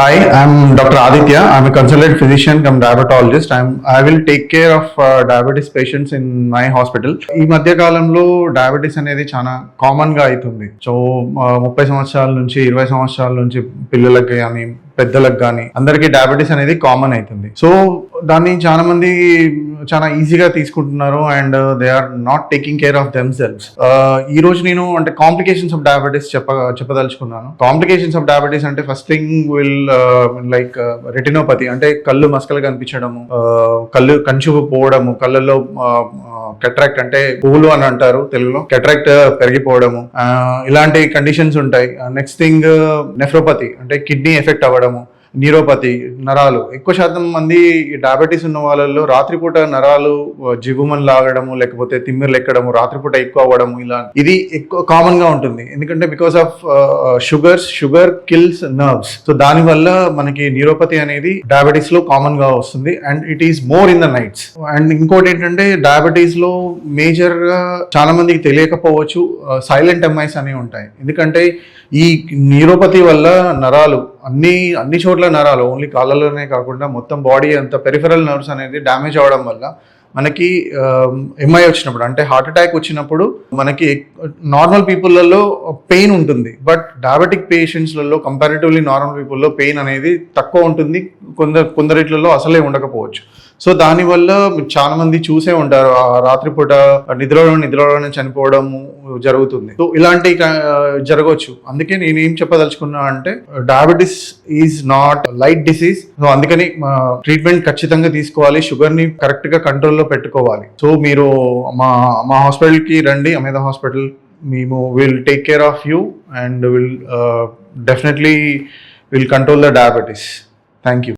Hi, I'm Dr. Aditya. I'm a consultant physician come diabetologist. I will take care of diabetes patients in my hospital. ఈ మధ్య కాలంలో diabetes అనేది చాలా common గా అవుతుంది. So 30 సంవత్సరాల నుంచి 20 సంవత్సరాల నుంచి పిల్లలకు కానీ పెద్దలకు కానీ అందరికీ డయాబెటీస్ అనేది కామన్ అవుతుంది. సో దాన్ని చాలా మంది చాలా ఈజీగా తీసుకుంటున్నారు and they are not taking care of themselves. ఈ రోజు నేను అంటే కాంప్లికేషన్స్ ఆఫ్ డయాబెటీస్ చెప్పదలుచుకున్నాను. కాంప్లికేషన్స్ ఆఫ్ డయాబెటీస్ అంటే first thing will like retinopathy అంటే కళ్ళు మసకలు కనిపించడము, కళ్ళు కంచు పోవడము, కళ్ళల్లో కెట్రాక్ట్ అంటే పువ్వులు అని అంటారు తెలుగులో, కెట్రాక్ట్ పెరిగిపోవడము, ఇలాంటి కండిషన్స్ ఉంటాయి. నెక్స్ట్ థింగ్ నెఫ్రోపతి అంటే కిడ్నీ ఎఫెక్ట్ అవ్వడము, న్యూరోపతి నరాలు. ఎక్కువ శాతం మంది డయాబెటీస్ ఉన్న వాళ్ళల్లో రాత్రిపూట నరాలు జిగుమని లాగడము లేకపోతే తిమ్మిర్లు ఎక్కడము, రాత్రిపూట ఎక్కువ అవ్వడము, ఇలా ఇది ఎక్కువ కామన్ గా ఉంటుంది. ఎందుకంటే because of sugar kills nerves. So దాని వల్ల మనకి న్యూరోపతి అనేది డయాబెటీస్ లో కామన్ గా వస్తుంది and it is more in the nights. And ఇంకోటి ఏంటంటే డయాబెటీస్ లో మేజర్ గా చాలా మందికి తెలియకపోవచ్చు సైలెంట్ ఎంఐస్ అనేవి ఉంటాయి. ఎందుకంటే ఈ న్యూరోపతి వల్ల నరాలు అన్ని చోట్ల నరాలు ఓన్లీ కాళ్ళలోనే కాకుండా మొత్తం బాడీ అంతా పెరిఫెరల్ నర్వ్స్ అనేది డ్యామేజ్ అవడం వల్ల మనకి ఎంఐ వచ్చినప్పుడు అంటే హార్ట్ అటాక్ వచ్చినప్పుడు మనకి నార్మల్ పీపుల్లలో పెయిన్ ఉంటుంది. బట్ డయాబెటిక్ పేషెంట్స్లలో కంపారిటివ్లీ నార్మల్ పీపుల్లో పెయిన్ అనేది తక్కువ ఉంటుంది, కొందరిట్లలో అసలే ఉండకపోవచ్చు. సో దానివల్ల చాలా మంది చూసే ఉంటారు రాత్రిపూట నిద్రలోనే చనిపోవడము జరుగుతుంది. సో ఇలాంటి జరగవచ్చు. అందుకే నేనేం చెప్పదలుచుకున్నా అంటే diabetes is not light disease. So అందుకని ట్రీట్మెంట్ ఖచ్చితంగా తీసుకోవాలి, షుగర్ ని కరెక్ట్ గా కంట్రోల్లో పెట్టుకోవాలి. సో మీరు మా హాస్పిటల్ కి రండి, అమేధా హాస్పిటల్. మేము will take care of you and will definitely will control the diabetes. Thank you.